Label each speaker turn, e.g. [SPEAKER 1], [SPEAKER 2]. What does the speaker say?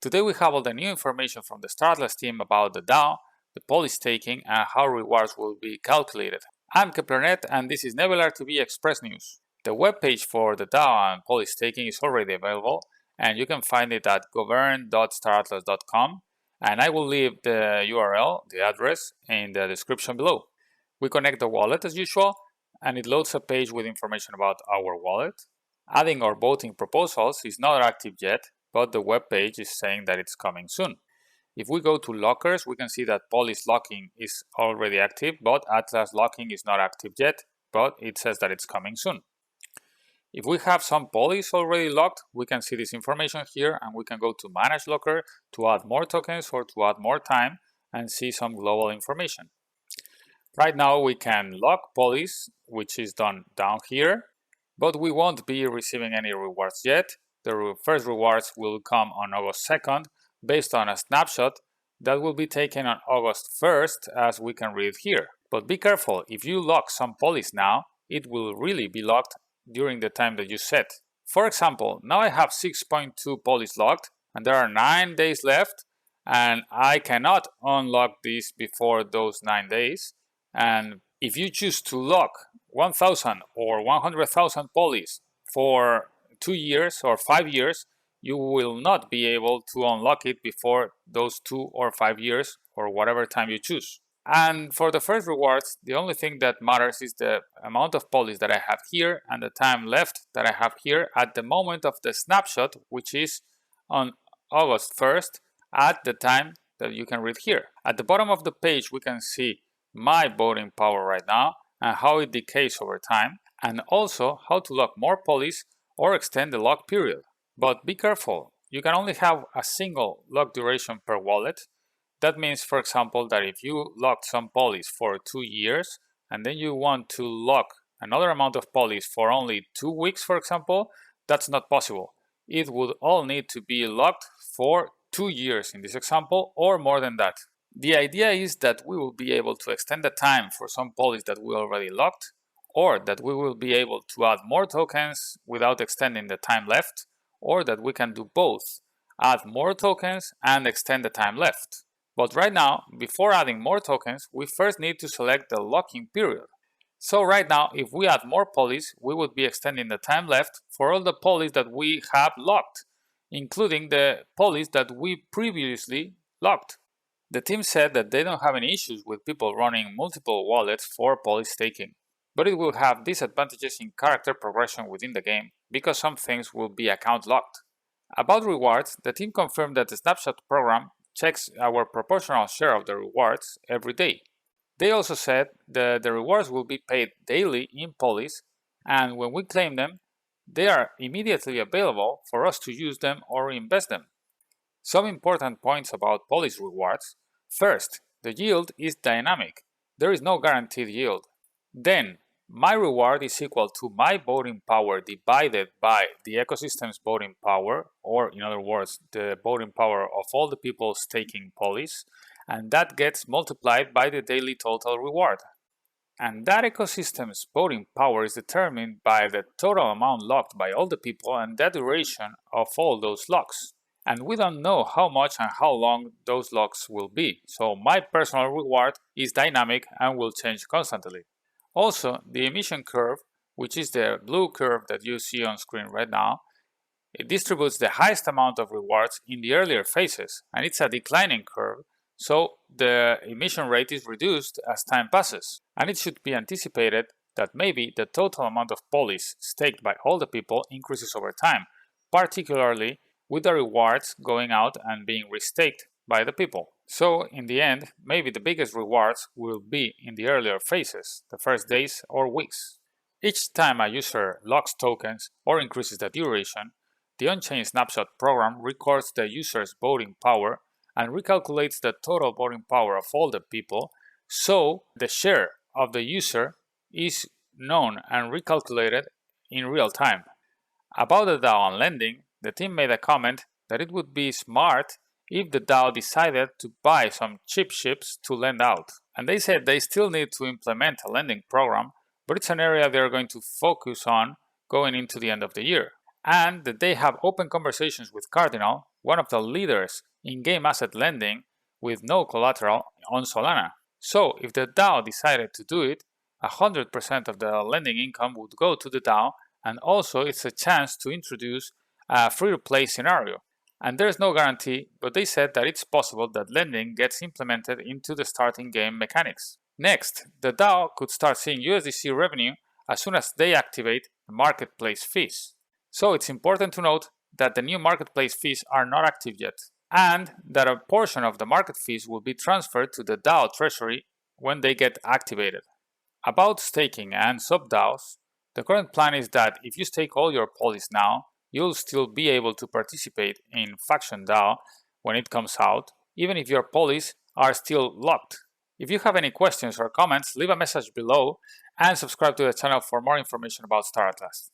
[SPEAKER 1] Today we have all the new information from the StarAtlas team about the DAO, the POLIS staking, and how rewards will be calculated. I'm KeplerNet, and this is NebularTV Express News. The webpage for the DAO and POLIS staking is already available, and you can find it at govern.staratlas.com, and I will leave the URL, the address, in the description below. We connect the wallet as usual, and it loads a page with information about our wallet. Adding or voting proposals is not active yet, but the web page is saying that it's coming soon. If we go to lockers, we can see that POLIS locking is already active, but Atlas locking is not active yet, but it says that it's coming soon. If we have some POLIS already locked, we can see this information here, and we can go to Manage Locker to add more tokens or to add more time and see some global information. Right now we can lock POLIS, which is done down here, but we won't be receiving any rewards yet. The first rewards will come on August 2nd based on a snapshot that will be taken on August 1st, as we can read here. But be careful, if you lock some POLIS now, it will really be locked during the time that you set. For example, now I have 6.2 POLIS locked and there are 9 days left, and I cannot unlock this before those 9 days. And if you choose to lock 1,000 or 100,000 POLIS for 2 years or 5 years, you will not be able to unlock it before those 2 or 5 years or whatever time you choose. And for the first rewards, the only thing that matters is the amount of POLIS that I have here and the time left that I have here at the moment of the snapshot, which is on August 1st at the time that you can read here. At the bottom of the page, we can see my voting power right now and how it decays over time, and also how to lock more POLIS or extend the lock period. But be careful, you can only have a single lock duration per wallet. That means, for example, that if you locked some POLIS for 2 years and then you want to lock another amount of POLIS for only 2 weeks, for example, that's not possible. It would all need to be locked for 2 years in this example, or more than that. The idea is that we will be able to extend the time for some POLIS that we already locked, or that we will be able to add more tokens without extending the time left, or that we can do both, add more tokens and extend the time left. But right now, before adding more tokens, we first need to select the locking period. So right now, if we add more POLIS, we would be extending the time left for all the POLIS that we have locked, including the POLIS that we previously locked. The team said that they don't have any issues with people running multiple wallets for POLIS staking, but it will have disadvantages in character progression within the game because some things will be account locked. About rewards, the team confirmed that the snapshot program checks our proportional share of the rewards every day. They also said that the rewards will be paid daily in POLIS, and when we claim them, they are immediately available for us to use them or invest them. Some important points about POLIS rewards. First, the yield is dynamic. There is no guaranteed yield. Then, my reward is equal to my voting power divided by the ecosystem's voting power, or in other words, the voting power of all the people staking POLIS, and that gets multiplied by the daily total reward. And that ecosystem's voting power is determined by the total amount locked by all the people and the duration of all those locks. And we don't know how much and how long those locks will be, so my personal reward is dynamic and will change constantly. Also, the emission curve, which is the blue curve that you see on screen right now, it distributes the highest amount of rewards in the earlier phases, and it's a declining curve, so the emission rate is reduced as time passes. And it should be anticipated that maybe the total amount of POLIS staked by all the people increases over time, particularly with the rewards going out and being restaked by the people. So in the end, maybe the biggest rewards will be in the earlier phases, the first days or weeks. Each time a user locks tokens or increases the duration, the on-chain snapshot program records the user's voting power and recalculates the total voting power of all the people, so the share of the user is known and recalculated in real time. About the DAO and lending, the team made a comment that it would be smart if the DAO decided to buy some cheap ships to lend out. And they said they still need to implement a lending program, but it's an area they're going to focus on going into the end of the year. And that they have open conversations with Cardinal one of the leaders in game asset lending with no collateral on Solana. So if the DAO decided to do it, 100% of the lending income would go to the DAO, and also it's a chance to introduce a free-to-play scenario. And there's no guarantee, but they said that it's possible that lending gets implemented into the starting game mechanics. Next, the DAO could start seeing USDC revenue as soon as they activate the marketplace fees. So it's important to note that the new marketplace fees are not active yet, and that a portion of the market fees will be transferred to the DAO treasury when they get activated. About staking and sub-DAOs, the current plan is that if you stake all your POLIS now, you'll still be able to participate in Faction DAO when it comes out, even if your POLIS are still locked. If you have any questions or comments, leave a message below and subscribe to the channel for more information about StarAtlas.